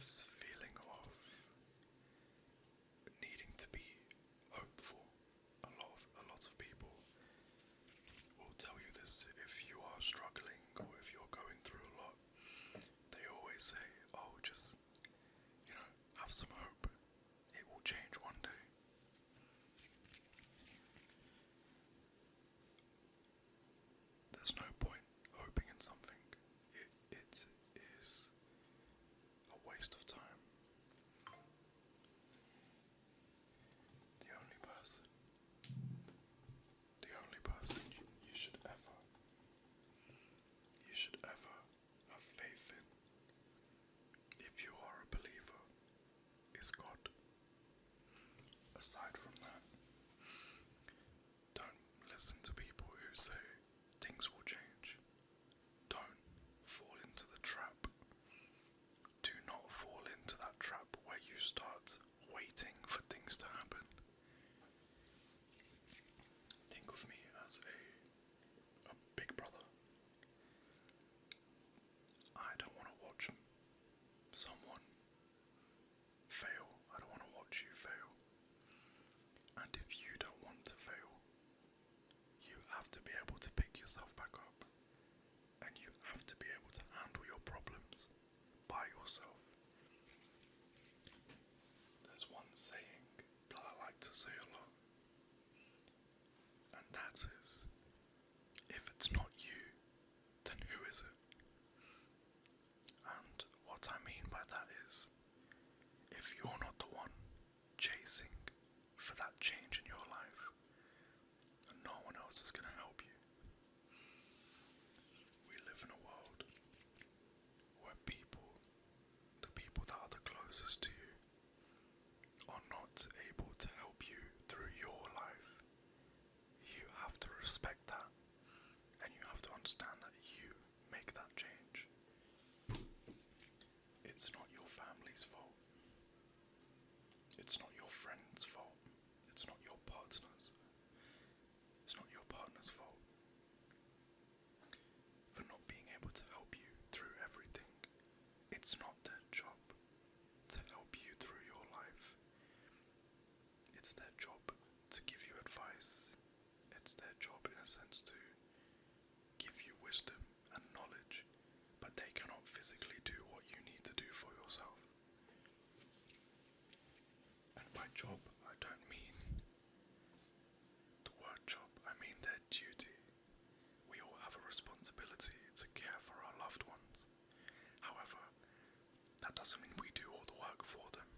this feeling of needing to be hopeful. A lot of people will tell you this if you are struggling or if you're going through a lot. They always say, oh, just, have some hope. It will change one day. There's no point hoping in something. It is a waste of time. The only person you should ever have faith in, if you are a believer, is God. Aside from that, don't listen to people who say things will change. Don't fall into the trap. Do not fall into that trap where you start waiting for things to happen. Think of me as a big brother. I don't want to watch someone fail. I don't want to watch you fail. And if you don't want to fail, you have to be able to pick yourself back up. And you have to be able to handle your problems by yourself. There's one saying that I like to say a lot, and that is, if it's not you, then who is it? And what I mean by that is, if you're not the one chasing for that change in your life, no one else is going to help you. We live in a world where the people that are the closest to you, are not able to help you through your life. You have to respect that, and you have to understand that you make that change. It's not your family's fault. It's not your friend's fault. It's not your partner's. It's not your partner's fault for not being able to help you through everything. It's not their job to help you through your life. It's their job to give you advice. It's their job, in a sense, to give you wisdom and knowledge, but they cannot physically do what you need to do for yourself. And by job, I don't mean the word job, I mean their duty. We all have a responsibility to care for our loved ones. However, that doesn't mean we do all the work for them.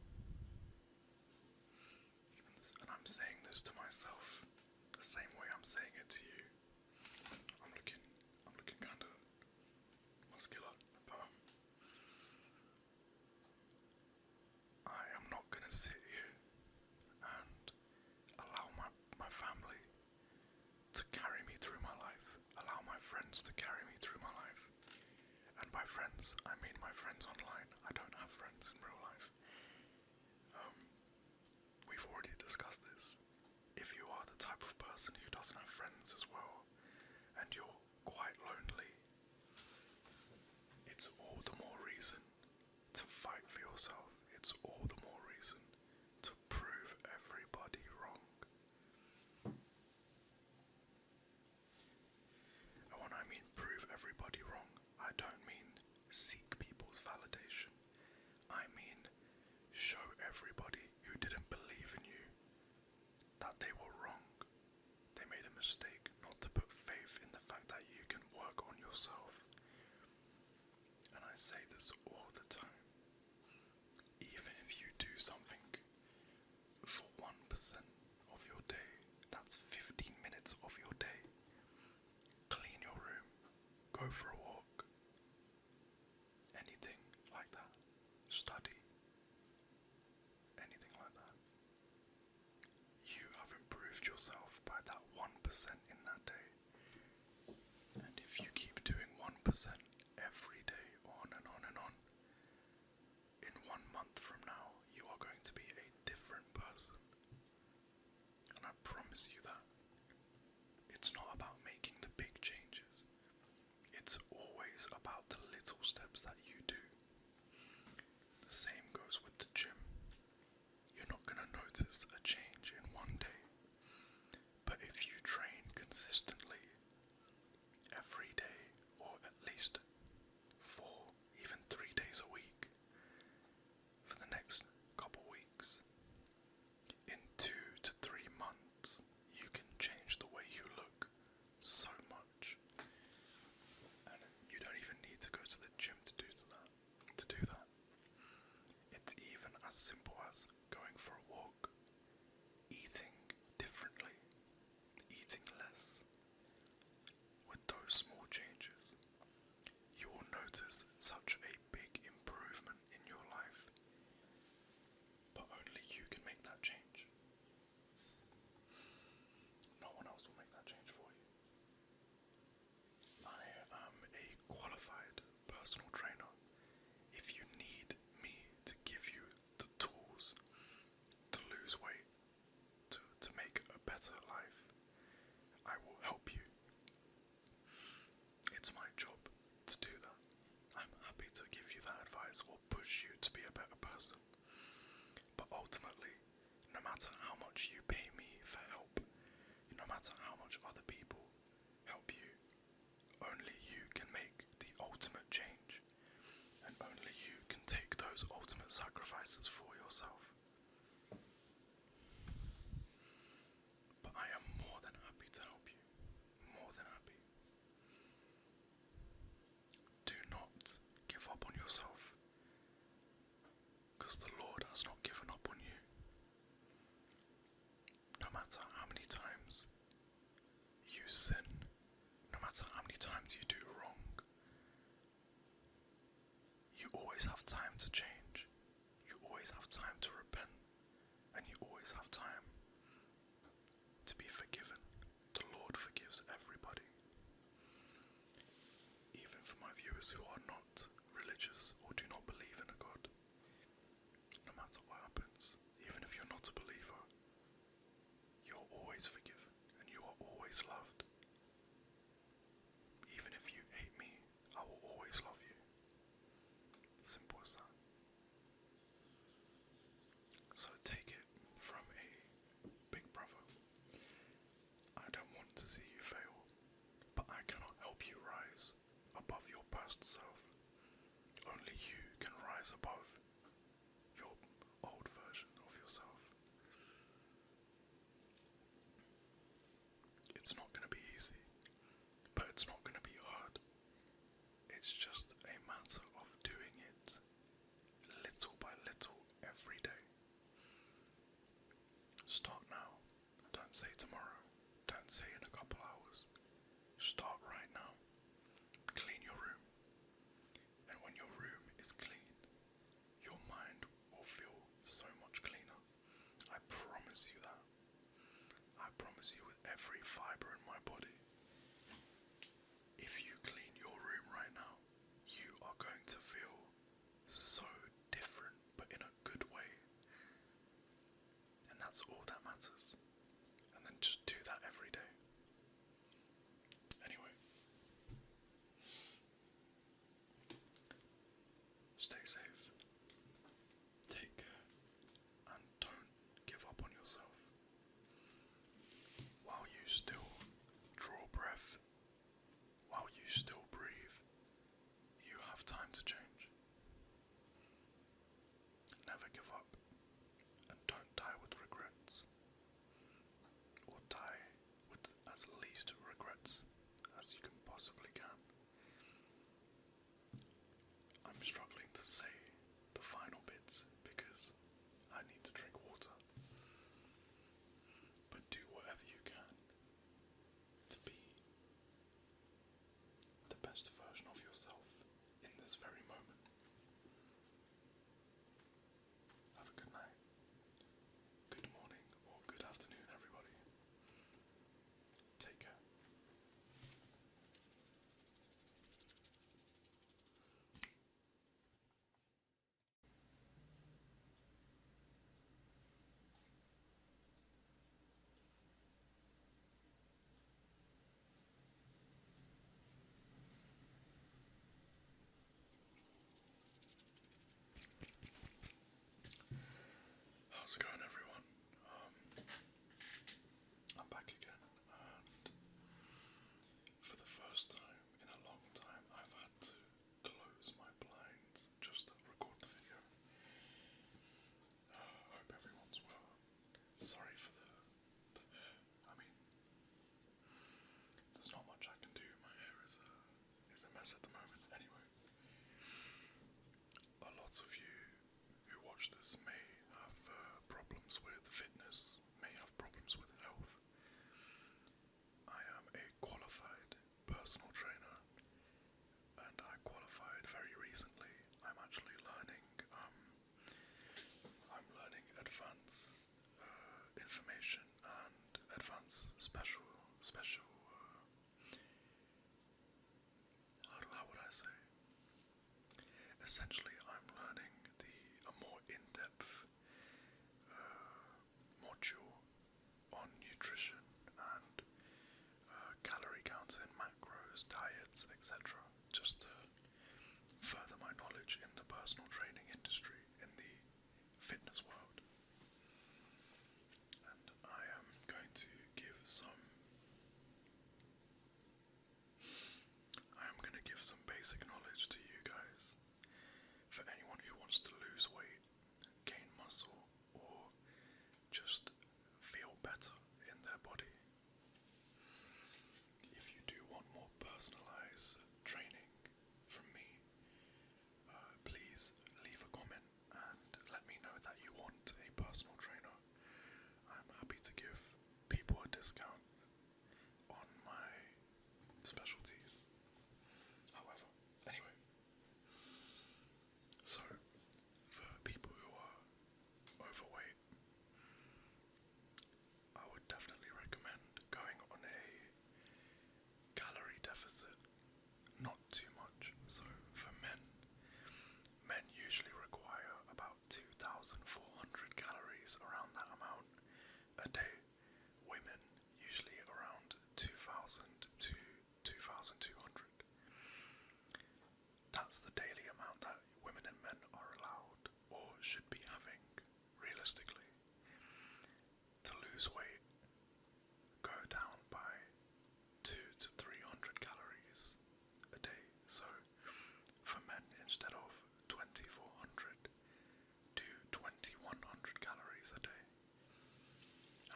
And I'm saying this to myself the same way I'm saying it to you. I'm looking kind of muscular, but I am not going to sit here and allow my family to carry me through my life, allow my friends to carry me through my life. And by friends, I mean my friends online. I don't have friends in real life. We've already discussed this. If you are the type of person who doesn't have friends as well, and you're quite lonely, it's all the more reason to fight for yourself. It's all the more reason to prove everybody wrong. And when I mean prove everybody wrong, I don't mean seek people's validation. I mean show everybody who didn't believe in you that they were wrong. They made a mistake not to put faith in the fact that you can work on yourself. And I say this all the time. Even if you do something for 1% of your day, that's 15 minutes of your day. Clean your room, go for a walk, anything like that. Study, anything like that. You have improved yourself by that 1% in that day. And if you keep doing 1% every day, on and on and on, in 1 month from now, you are going to be a different person. And I promise you that. It's not about making the big changes. It's always about the little steps that you do. The same notice a change in one day. But if you train consistently every day, or at least 4, even 3 days a week, for the next couple weeks, in 2 to 3 months, you can change the way you look so much. And you don't even need to go to the gym to do that. It's even as simple as going for a walk, eating differently, eating less. With those small changes, you will notice such a big improvement in your life. But only you can make that change. No one else will make that change for you. I am a qualified personal trainer. If you need me to give you the tools to lose weight, to make a better life, I will help you. It's my job to do that. I'm happy to give you that advice or push you to be a better person. But ultimately, no matter how much you pay me for help, no matter how much other people help you, only you can make the ultimate change, and only you can take those ultimate sacrifices for yourself. But I am more than happy to help you. More than happy. Do not give up on yourself, because the Lord has not given up on you. No matter how many times you sin, no matter how many times you do wrong, you always have time to change. You always have time to repent, and you always have time to be forgiven. The Lord forgives everybody. Even for my viewers who are not religious or do not believe in a God, no matter what happens, even if you're not a believer, you're always forgiven and you are always loved. Even if you hate me, I will always love you. Simple as that. So take it from a big brother. I don't want to see you fail, but I cannot help you rise above your past self. Only you can rise above your old version of yourself. It's not going to be easy, but it's not going to be hard. It's just a matter of doing it little by little every day. Start now. Don't say tomorrow. Don't say in a couple hours. Start right now. Clean your room. And when your room is clean, your mind will feel so much cleaner. I promise you that. I promise you with every fibre in my body. If you clean your room right now, you are going to feel so different, but in a good way. And that's all that matters. And then just do that every day. Anyway, stay safe, take care, and don't give up on yourself. While you still draw breath, while you still breathe, you have time to change. Never give up, and don't die with regrets, or die with as least regrets as you can possibly can. I'm struggling to say the final bits because I need to drink water. But do whatever you can to be the best version of yourself in this very moment. Have a good night, good morning, or good afternoon, everybody. Take care. essentially I'm learning a more in-depth module on nutrition and calorie counting, macros, diets, etc. Just to further my knowledge in the personal training industry, in the fitness world. And I am going to give some basic knowledge to you guys for anyone who wants to lose weight, gain muscle, or just feel better in their body. If you do want more personalized training from me, please leave a comment and let me know that you want a personal trainer. I'm happy to give people a discount on my specialties. However, anyway, so for people who are overweight, I would definitely recommend going on a calorie deficit, not too much. So for men usually require about 2,400 calories, around that amount, a day. Women usually around 2,000 to 2,200. That's the daily amount that women and men are allowed or should be having, realistically. To lose weight, go down by 200 to 300 calories a day. So for men, instead of 2,400, do 2,100 calories a day.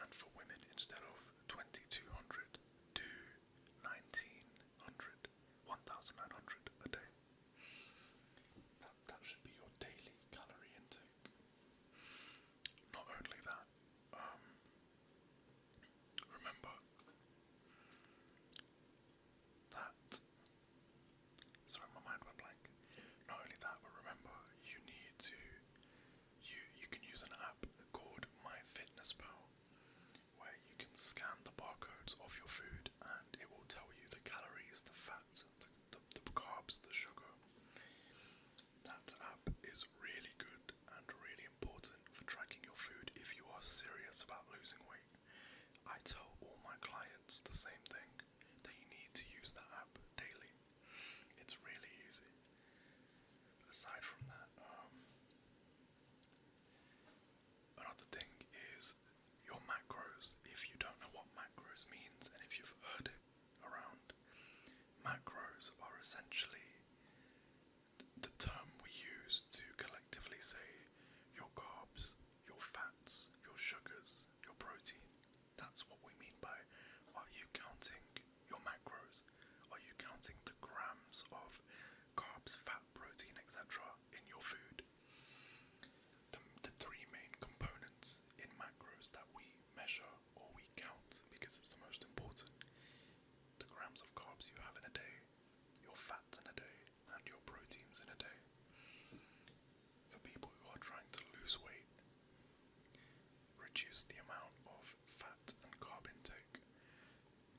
And for women, instead of 2,200, do 1,900, 1,900 a day. That should be your daily calorie intake. Not only that, remember that, sorry, my mind went blank. Not only that, but remember you need to, you can use an app called MyFitnessPal, where you can scan the barcodes of your food and it will tell you the calories, the fats, the carbs, the sugar. That app is really good and really important for tracking your food if you are serious about losing weight. I tell all my clients the same thing. They need to use that app daily. It's really easy. Aside from that, another thing is your macros. If you don't know what macros means, and if you've heard it around, macros are essentially the term we use to collectively say your carbs, your fats, your sugars, your protein. That's what we mean by, are you counting your macros? Are you counting the grams of carbs, fat, protein, etc. in your food? The three main components in macros that we measure or we count, because it's the most important: the grams of carbs you have in a day, your fats in a day, and your proteins in a day. For people who are trying to lose weight, reduce the amount of fat and carb intake.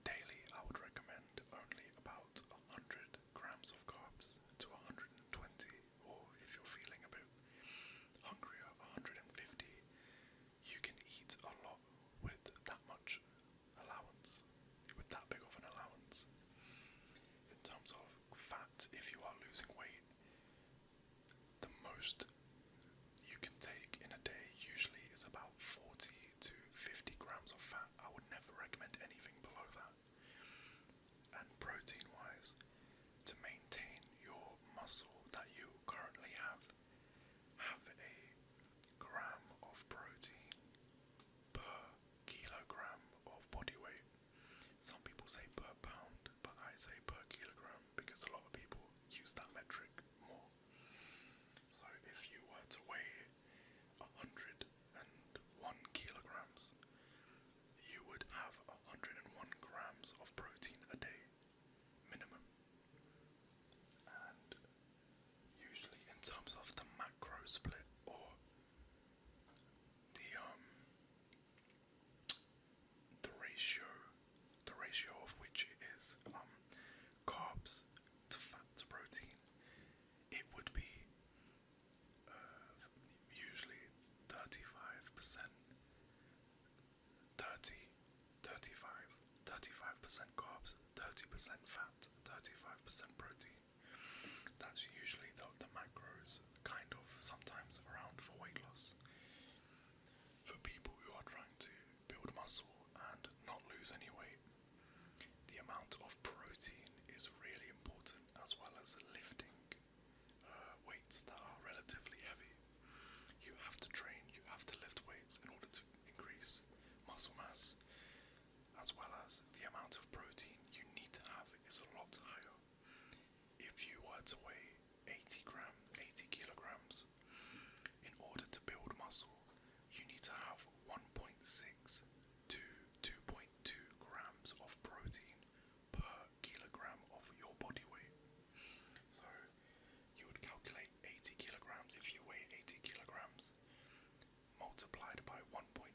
Daily, I would recommend only about 100 grams of carbs to 120, or if you're feeling a bit hungrier, 150. You can eat a lot with that much allowance, with that big of an allowance. In terms of fat, if you are losing weight, the most you can take in a day usually is about 40 to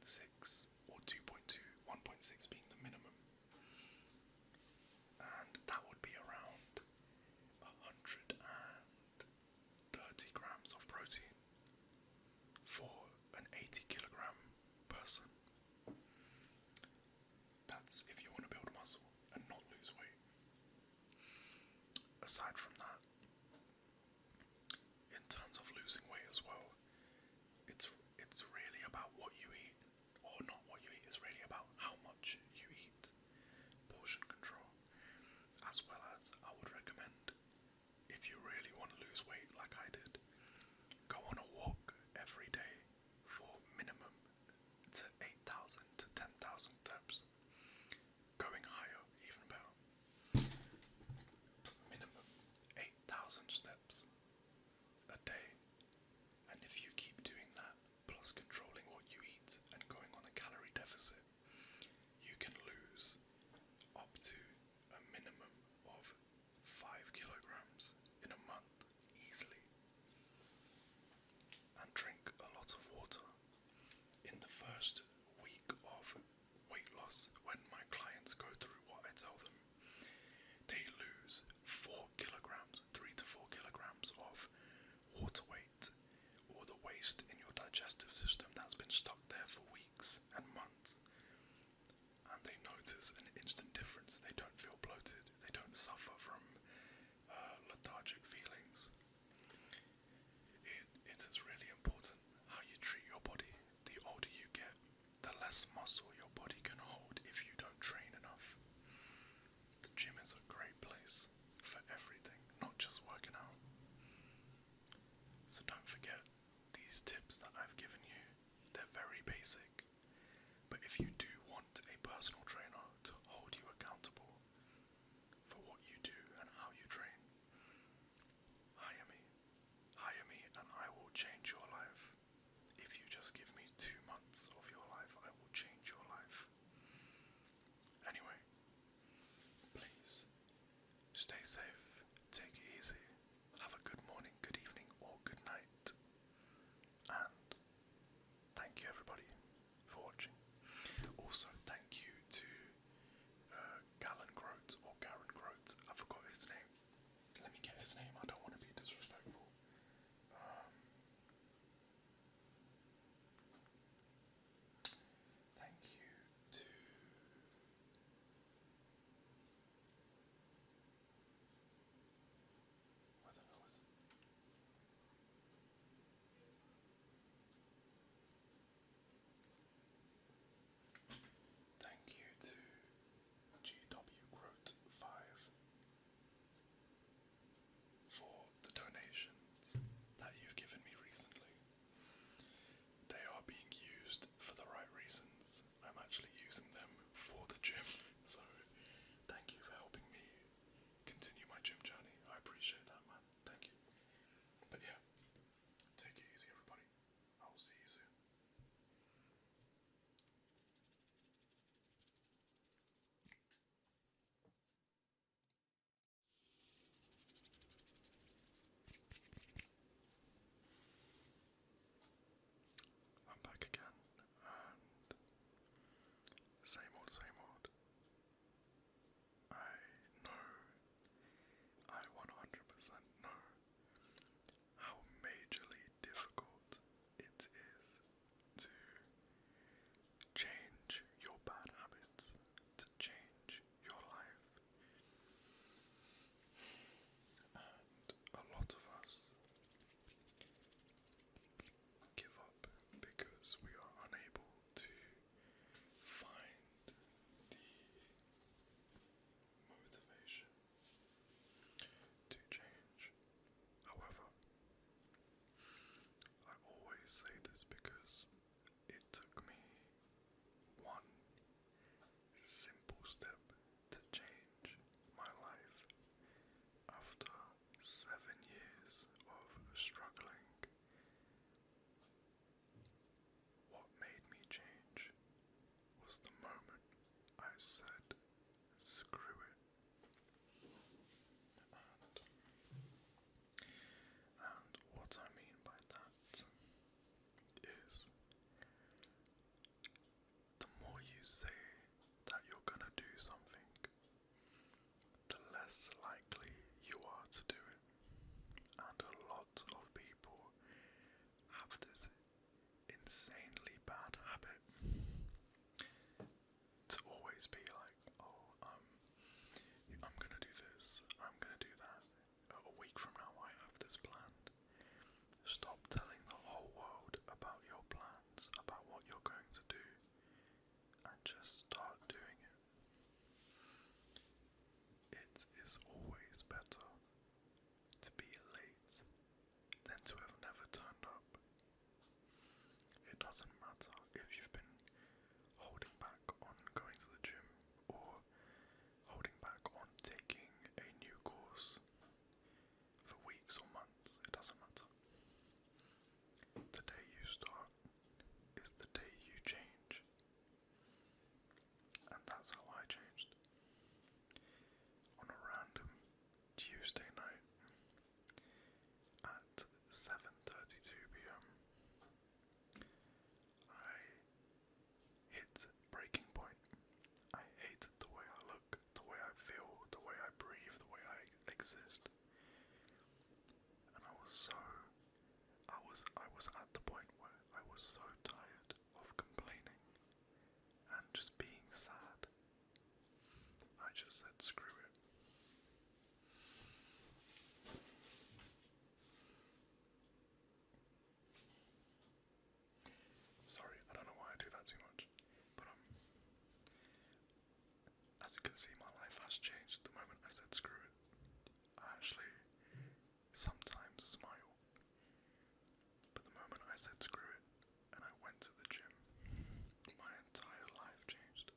or 2.2, 1.6 being the minimum. And that would be around 130 grams of protein for an 80 kilogram person. That's if you want to build muscle and not lose weight. Aside from that, in terms of losing weight as well, it's really about what you eat, or not what you eat, it's really about how much you eat. Portion control. As well as, I would recommend, if you really want to lose weight like I did, go on a walk every day for minimum to 8,000 to 10,000 steps. Going higher, even better. Minimum 8,000 steps a day. And if you keep doing that, plus controlling what you eat and going on a calorie deficit, you can lose up to a minimum of 5 kilograms in a month easily. And drink a lot of water. In the first week of weight loss, when my clients go through what I tell them, they lose 4 kilograms, 3 to 4 kilograms of water weight, or the waste in your digestive system that's been stuck there for weeks and months. And they notice an instant difference. They don't feel bloated. They don't suffer from lethargic feelings. It is really important how you treat your body. The older you get, the less muscle your body can hold if you don't train enough. The gym is a great place for everything, not just working out. So don't forget these tips that I've given you. They're very basic, but if you do want a personal trainer to hold you accountable for what you do and how you train, hire me. Hire me and I will change your life. If you just give me 2 months of your life, I will change your life. Anyway, please stay safe, take it easy, have a good morning, good evening, or good night. And thank you everybody for watching. Also, thank you to 𝗓𝗓𝗗𝗘𝗢 or 𝗓𝗓𝗓𝗓𝗓𝗓𝗓. I forgot his name. Let me get his name. I don't want to be disrespectful. Thank you to where the hell is it? Stop telling the whole world about your plans, about what you're going to do, and just start doing it. It is always better to be late than to have never turned up. It doesn't matter if you've been holding back on going to the gym or holding back on taking a new course for weeks or months. It doesn't matter. The day you start is the day you change. And that's how I changed. On a random Tuesday night at 7:32 p.m, I hit breaking point. I hate the way I look, the way I feel, the way I breathe, the way I exist. And I was at the point where I was so tired of complaining and just being sad. I just said screw it. Sorry, I don't know why I do that too much, but as you can see, my life has changed the moment I said screw it. I actually sometimes smile, but the moment I said screw it and I went to the gym, my entire life changed.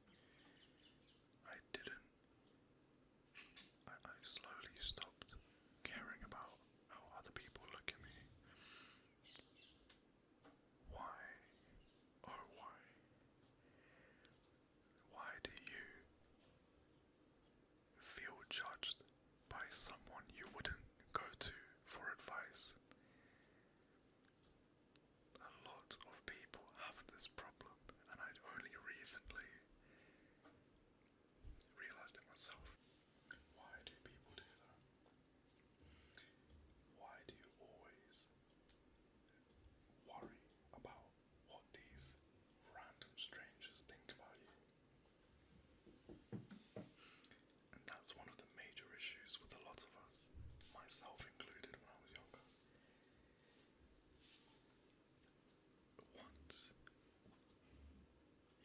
I slowly stopped caring about how other people look at me. Why? Oh, why? Why do you feel judged by someone you wouldn't go to for advice? A lot of people have this problem, and I only recently realized it myself. Why do people do that? Why do you always worry about what these random strangers think about you? And that's one of the major issues with a lot of us, myself included when I was younger. Once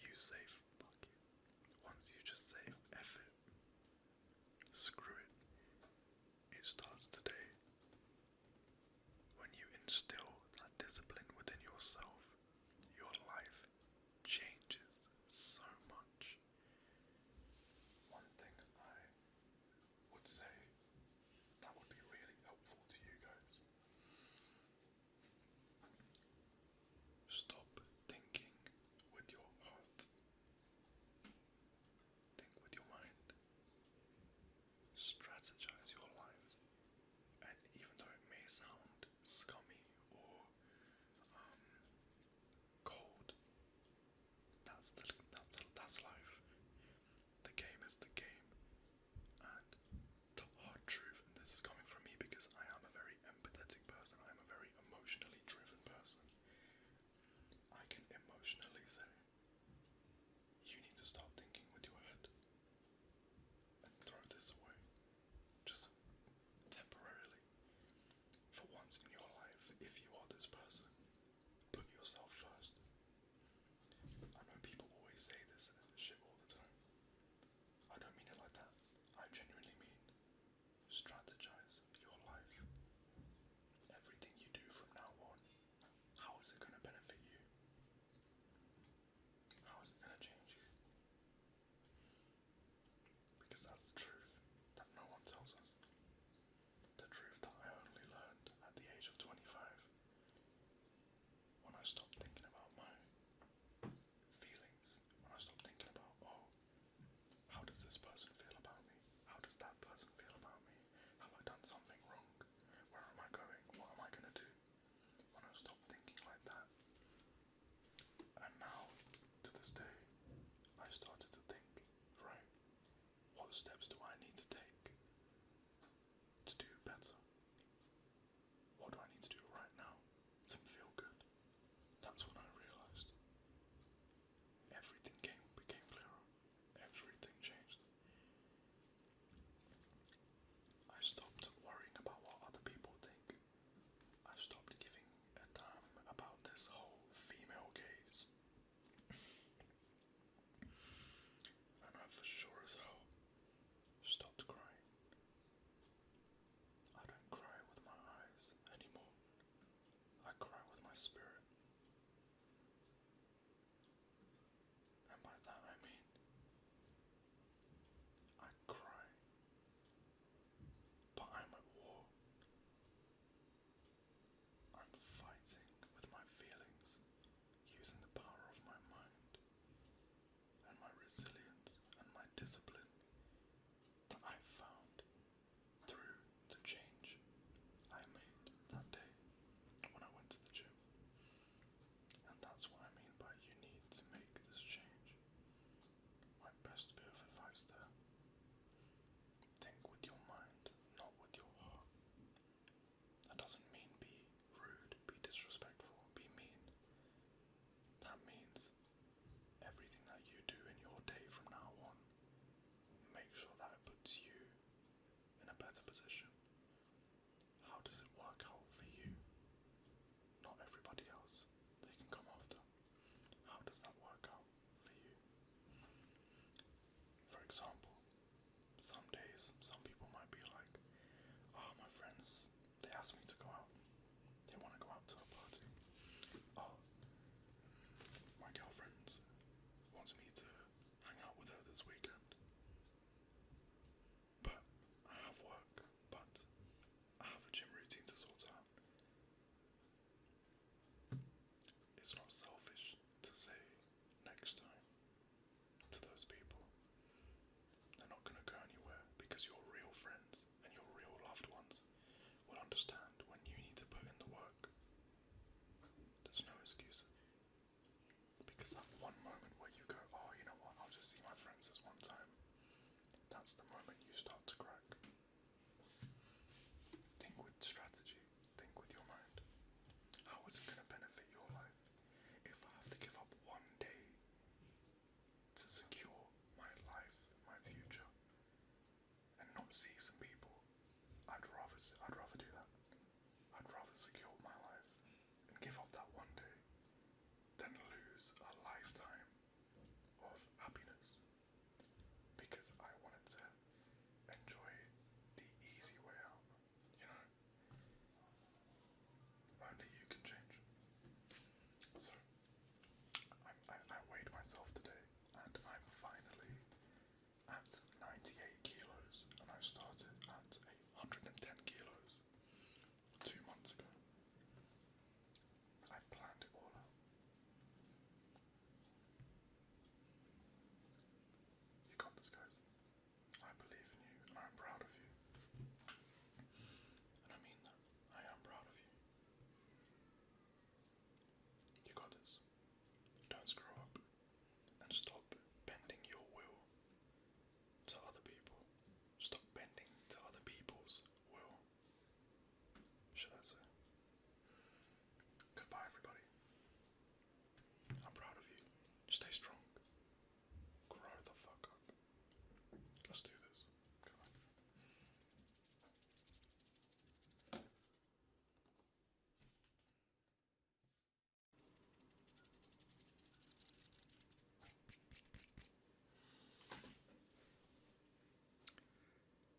you say fuck it, once you just say F it, screw it, it starts today. When you instill that discipline within yourself, your life changes so much. One thing I would say that would be really helpful to you guys: stop thinking with your heart, think with your mind, strategize your life. And even though it may sound scummy or cold, that's life. The game is the game. And the hard truth, and this is coming from me because I am a very empathetic person, I am a very emotionally driven person, I can emotionally say, you need to start thinking with your head and throw this away, just temporarily. For once in your life, if you are this person, put yourself first. I know people always say this shit all the time. I don't mean it like that. I genuinely mean strategize your life. Everything you do from now on, how is it going to benefit you? How is it going to change you? Because that's the truth that no one tells us. The truth that I only learned at the age of 25, when I stopped thinking about my feelings, when I stopped thinking about, oh, how does this person feel about me? How does that person feel about me? Have I done something wrong? Where am I going? What am I going to do? When I stopped thinking like that, and now, to this day, I started to think, right, what steps do I need to take to do better? What do I need to do right now to feel good? That's when I realized everything became clearer. Everything changed. I stopped worrying about what other people think. I stopped giving example, some days, some people might be like, oh, my friends, they asked me to go out. They want to go out to a party. Oh, my girlfriend wants me to hang out with her this weekend. But I have work, but I have a gym routine to sort out. It's not selfish to say next time to those people. They're not going to go anywhere because your real friends and your real loved ones will understand when you need to put in the work. There's no excuses. Because that one moment where you go, oh, you know what, I'll just see my friends this one time, that's the moment you start to crack. Think with strategy. Think with your mind. How is it going to benefit your life if I have to give up one day to secure my life, my future, and not see some people? I'd rather do that. I'd rather secure my life and give up that one day than lose a lifetime of happiness because I wanted to enjoy the easy way out, you know? Only you can change. So, I weighed myself today and I'm finally at 98 kilos and I started at 110 kilos 2 months ago. I planned it all out. You got this, guys. I believe in you and I'm proud of you. And I mean that. I am proud of you. You got this. Don't screw up and stop bending your will to other people. Stop bending to other people's will, should I say. Goodbye, everybody. I'm proud of you. Stay strong. Grow the fuck up. Let's do this. Come on.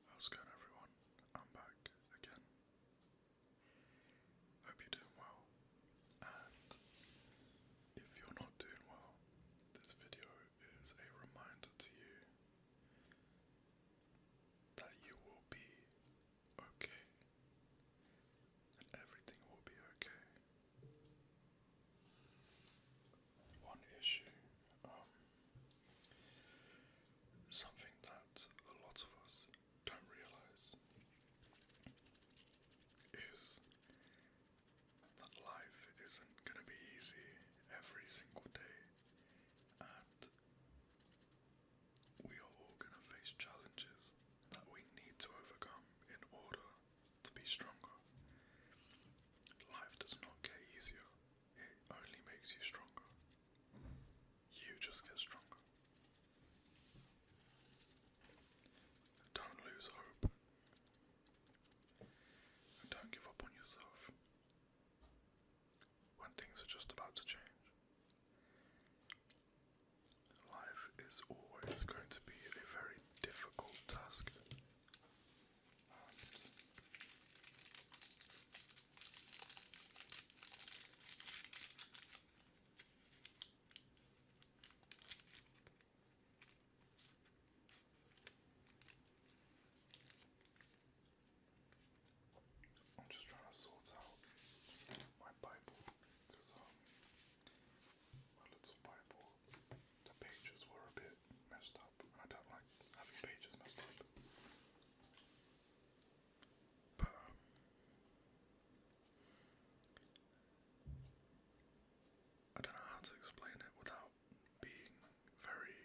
How's it going, everyone? I'm back again. Hope you're doing well. And if you're not doing well, this video is a reminder to you that you will be okay. And everything will be okay. One issue, something that a lot of us don't realize is that life isn't going to be easy every single day, and we are all going to face challenges that we need to overcome in order to be stronger. Life does not get easier, it only makes you stronger. You just get stronger. Don't lose hope. And don't give up on yourself when things are just about to change. Life is always going to be a very difficult task. I'm just trying to sort out my Bible because my little Bible, the pages were a bit messed up and I don't like having pages messed up. But I don't know how to explain it without being very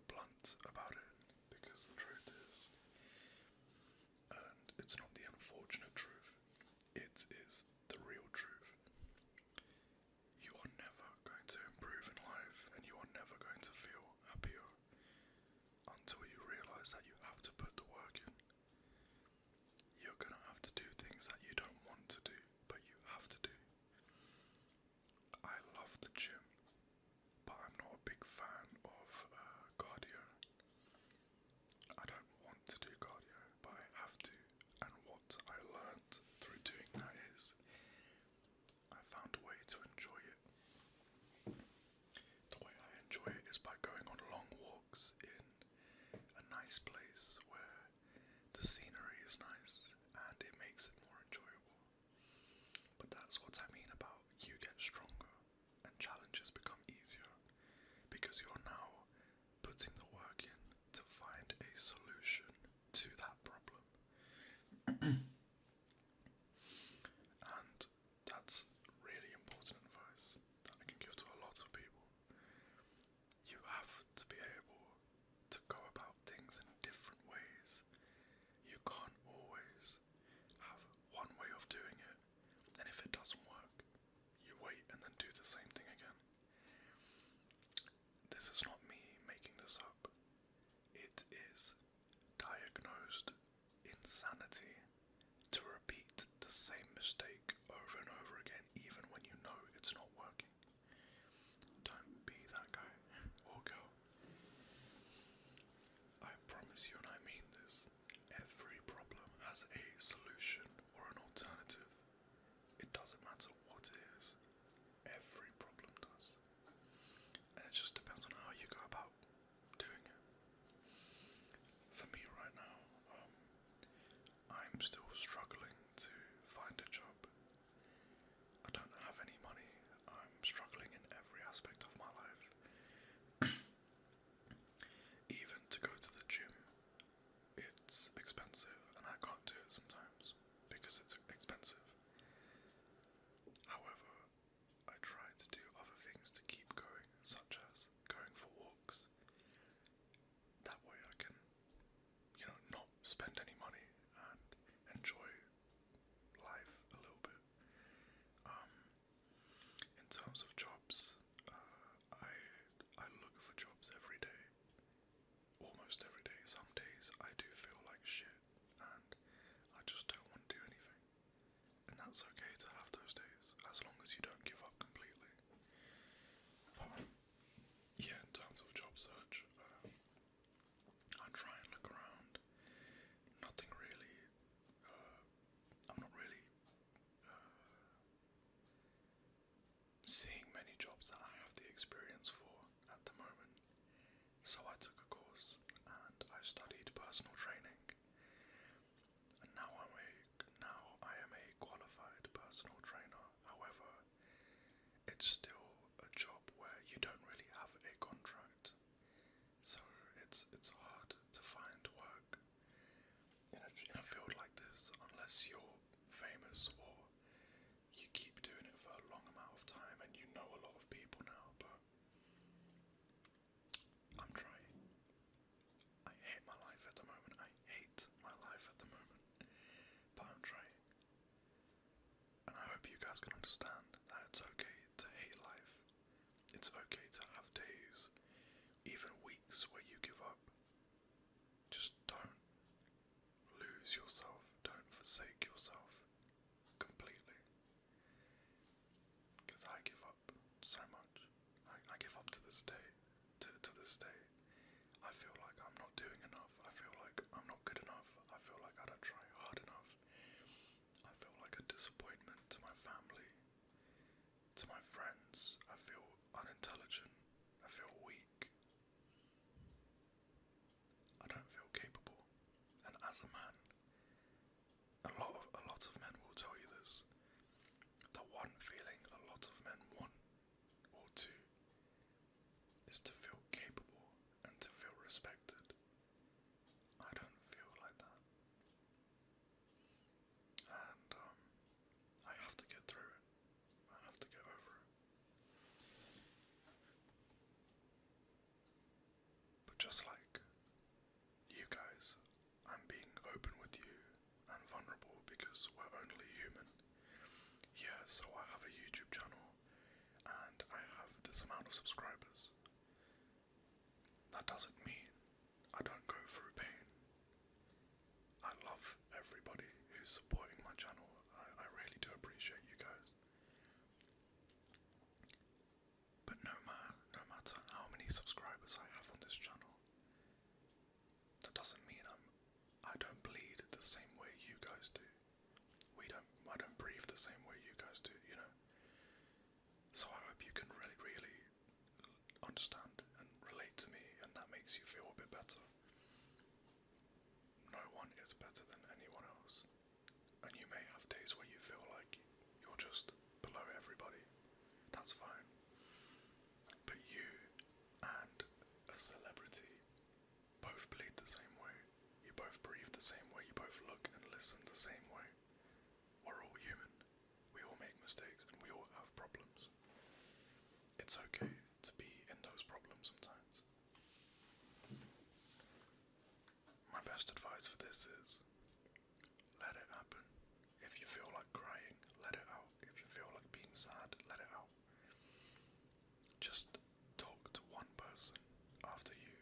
blunt about it, because the truth is, and it's not the unfortunate truth, it is the real truth. You are never going to improve in life and you are never going to feel happier until you realize that you have to put the work in. You're going to have to do things that you don't want to do, but you have to do. I love the gym, but I'm not a big fan of nice place where the scenery is nice and it makes it more enjoyable. But that's what I mean about you get stronger and challenges become easier, because you're now putting the work in to find a solution to that problem. And that's really important advice that I can give to a lot of people. You have to be able to go about things in different ways. You can't always have one way of doing it, and if it doesn't work, you wait and then do the same thing again. This is not me making this up. It is diagnosed insanity to repeat the same mistake over and over again, even when you know it's not working. Don't be that guy or girl. I promise you, and I mean this, every problem has a solution or an alternative. It doesn't matter what it is. Every problem does. And it just depends on how you go about doing it. For me right now, I'm still struggling to find a job. I don't have any money. I'm struggling in every aspect of my life. Even to go to the gym, it's expensive and I can't do it sometimes because it's expensive. However, I try to do other things to keep going, such as going for walks. That way I can, not spend any money and enjoy life a little bit. In terms of jobs, I look for jobs every day, almost every day. Some days I do feel like shit and I just don't want to do anything, and that's okay to have those days as long as you don't give up completely. But yeah, in terms of job search, I try and look around. Nothing really. I'm not really seeing many jobs that I have the experience for at the moment. So I took a course and I studied personal training, and now I am a qualified personal trainer. However, it's still a job where you don't really have a contract, so it's hard to find work in a field like this unless you're famous or you keep doing it for a long amount of time and you know a lot of people now. But I'm trying. I hate my life at the moment. I hate my life at the moment. But I'm trying. And I hope you guys can understand that it's okay to hate life. It's okay to have days, even weeks, where you give up. Just don't lose yourself. Don't forsake yourself completely. Because I give up so much. I give up to this day. To this day. I feel like I'm not doing enough. I feel like I'm not good enough. I feel like I don't try hard enough. I feel like a disappointment to my family, to my friends. I feel unintelligent. I feel weak. I don't feel capable. And as a man, a lot of men will tell you this. The one feeling a lot of men want or do is to feel capable and to feel respected. I don't feel like that. And I have to get through it. I have to get over it. But just like you guys, I'm being open with you and vulnerable because we're only human. Yeah, so I have a YouTube channel and I have this amount of subscribers. That doesn't mean I don't go through pain. I love everybody who's supporting my channel. I really do appreciate you guys. But no matter how many subscribers I have on this channel, that doesn't mean I don't bleed the same way you guys do. I don't breathe the same way you guys do, So I hope you can really understand and relate to me, and that makes you feel a bit better. is better than anyone else. And you may have days where you feel like you're just below everybody. That's fine. But you and a celebrity both bleed the same way. You both breathe the same way. You both look and listen the same way. We're all human. We all make mistakes and we all have problems. It's okay to be in those problems sometimes. My best advice for this is let it happen. If you feel like crying, let it out. If you feel like being sad, let it out. Just talk to one person after you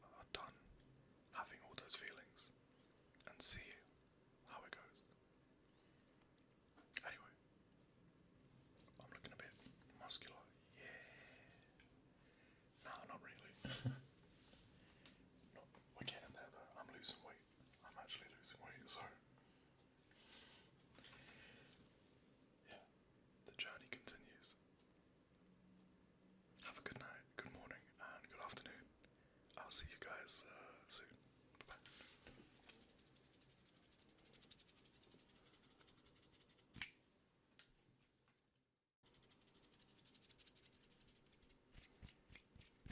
are done having all those feelings and see how it goes. Anyway, I'm looking a bit muscular. Yeah. No, not really. No, we're getting there though. I'm losing weight. I'm actually losing weight, so yeah, the journey continues. Have a good night, good morning, and good afternoon. I'll see you guys soon. Bye-bye.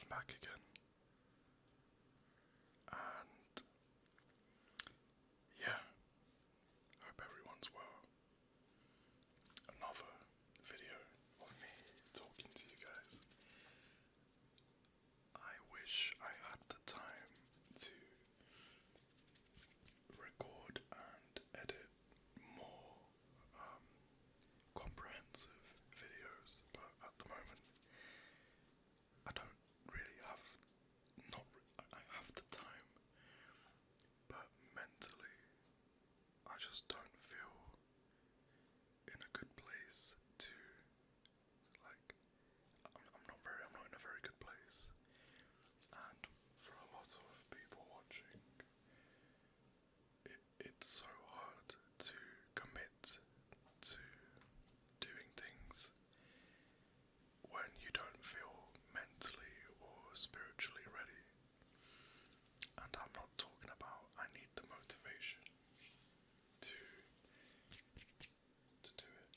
I'm back again. And yeah, hope everyone's well. Another video of me talking to you guys. I wish I had the time to record and edit more comprehensive videos, but at the moment I don't really have, I have the time, but mentally I just don't feel in a good place to, like, I'm not in a very good place, and for a lot of people watching, it's so hard to commit to doing things when you don't feel mentally or spiritually ready. And I'm not talking about I need the motivation to do it.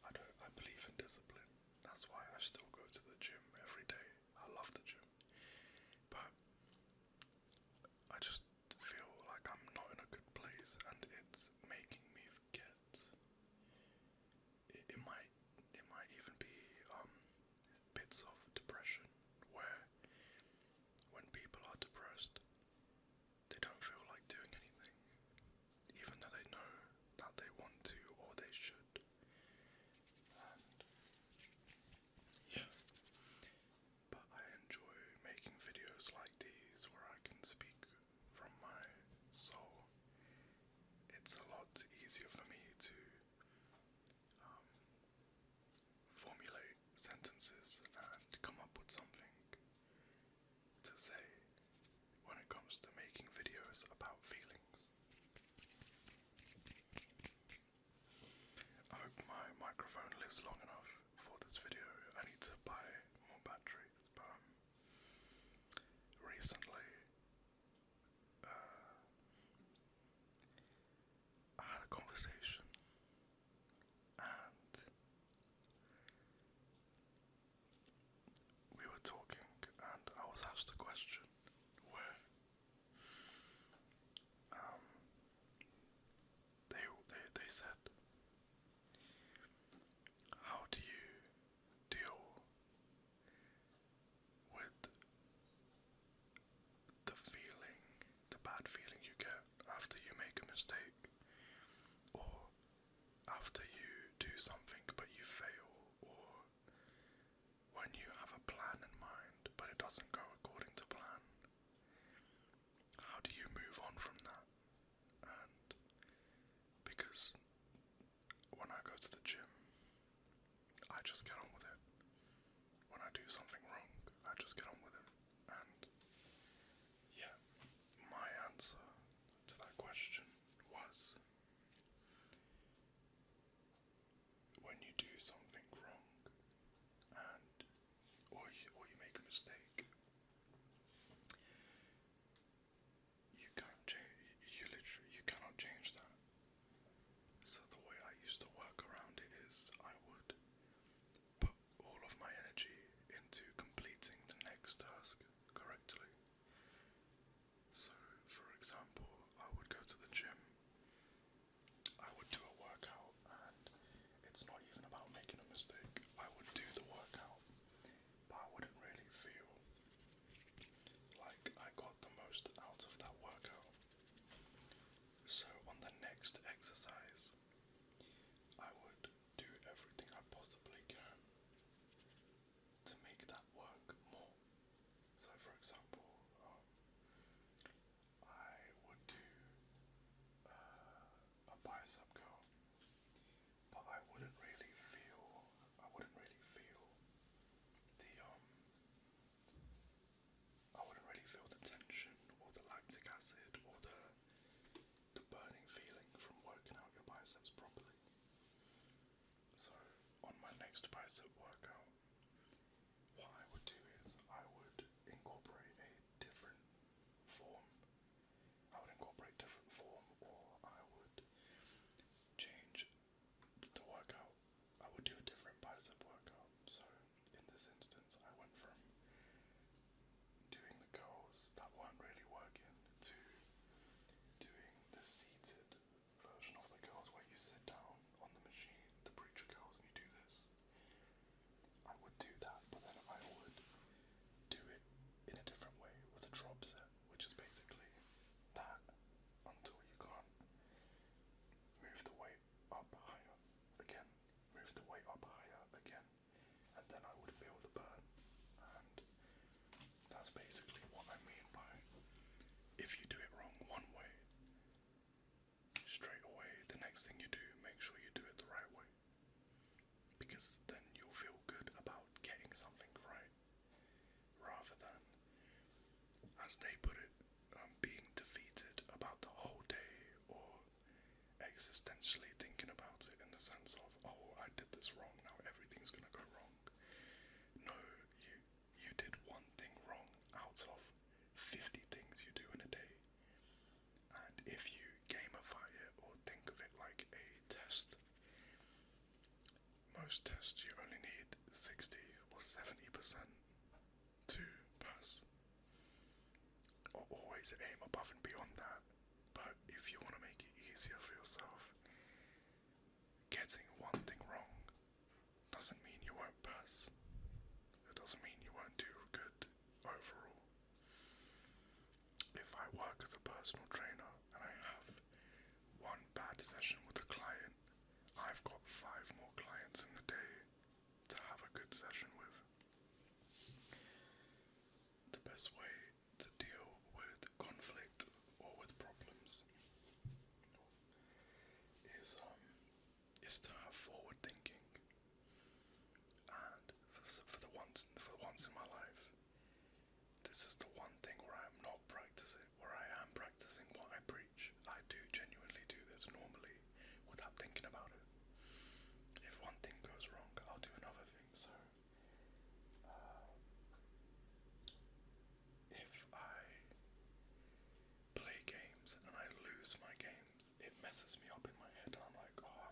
I believe in discipline. That's why I still go to the gym every day. I love the gym. But I just feel like I'm not in a good place and it's making me forget. It might even be bits of depression where when people are depressed they don't feel like doing anything, even though they know that they want to or they should. And yeah, but I enjoy making videos like these where I can speak from my soul. It's a lot easier for me to formulate sentences and come up with something to say when it comes to making videos about feelings. I hope my microphone lives long enough for this video. I need to buy more batteries, but recently I had a conversation and we were talking and I was asked a question where they said, how do you deal with the feeling, the bad feeling you get after you make a mistake, or after you do something but you fail, or when you have a plan in mind but it doesn't go according to plan? How do you move on from that? And because when I go to the gym, I just get on with it. When I do something wrong, I just get on with it. And yeah, my answer to that question was, when you do something wrong and or you make a mistake, you can't change, you next exercise, I would do everything I possibly can to make that work more. So, for example, I would do a bicep curl, but I wouldn't really feel the tension or the lactic acid or the burning feeling from working out your biceps properly. So on my next bicep workout, what I would do is I would incorporate a different form. I would incorporate different form, or I would change the workout. I would do a different bicep workout. So in this instance, I went from doing the curls that weren't really working to doing the seated version of the curls where you sit down on the machine, the preacher curls, and you do this. I would do that, but then I would do it in a different way with a drop set, which is basically that until you can't move the weight up higher again, move the weight up higher again, and then I would feel the burn. And that's basically what I mean by, if you do it wrong one way, straight away the next thing you do, make sure you do it the right way, because then you'll feel good about getting something right, rather than, as they put it, being defeated about the whole day, or existentially thinking about it in the sense of, oh, I did this wrong, now everything's gonna go wrong. No, you did one thing wrong out of 50 things you do in a day. And if you gamify it or think of it like a test, most tests you only need 60 or 70% to pass. Or always aim above and beyond that. But if you want to make it easier for yourself, getting one thing wrong doesn't mean you won't pass. It doesn't mean you won't do good overall. If I work as a personal trainer and I have one bad session with a client, I've got 5 more clients in the day to have a good session with. The best way to deal with conflict or with problems is to have forward thinking. And for the once in my life, this is the one thing where I am practicing what I preach. I do genuinely do this normally without thinking about it. If one thing goes wrong, I'll do another thing. So if I play games and I lose my games, it messes me up in my head. I'm like, oh,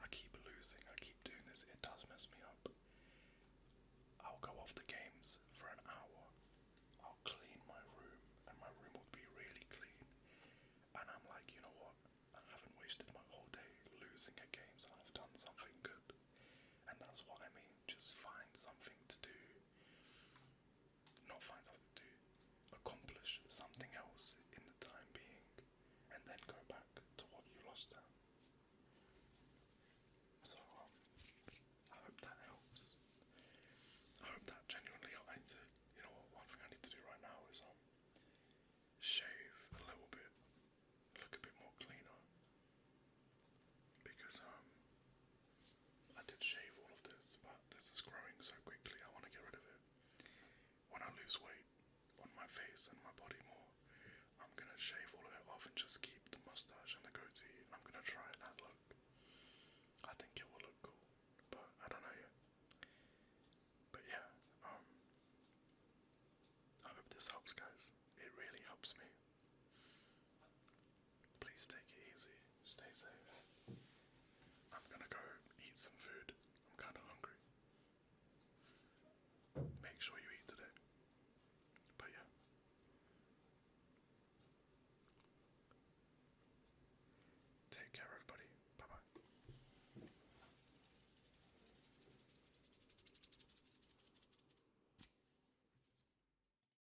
I keep losing, I keep doing this. It does mess me up. I'll go off the games for an hour. I'll clean my room, and my room will be really clean. And I'm like, you know what? I haven't wasted my whole day losing at games. I've done something good. And that's what I mean. Just find something to do. Not find something to do. Accomplish something else in the time being. And then go back to what you lost at. So, I hope that helps. I hope that genuinely, you know what, one thing I need to do right now is shave a little bit, look a bit more cleaner, because I did shave all of this, but this is growing so quickly, I want to get rid of it. When I lose weight on my face and my body more, I'm gonna shave all of it off and just keep the mustache and the goatee. I'm gonna try that look. I think it will look cool, but I don't know yet. But yeah, I hope this helps, guys. It really helps me. Please take it easy. Stay safe.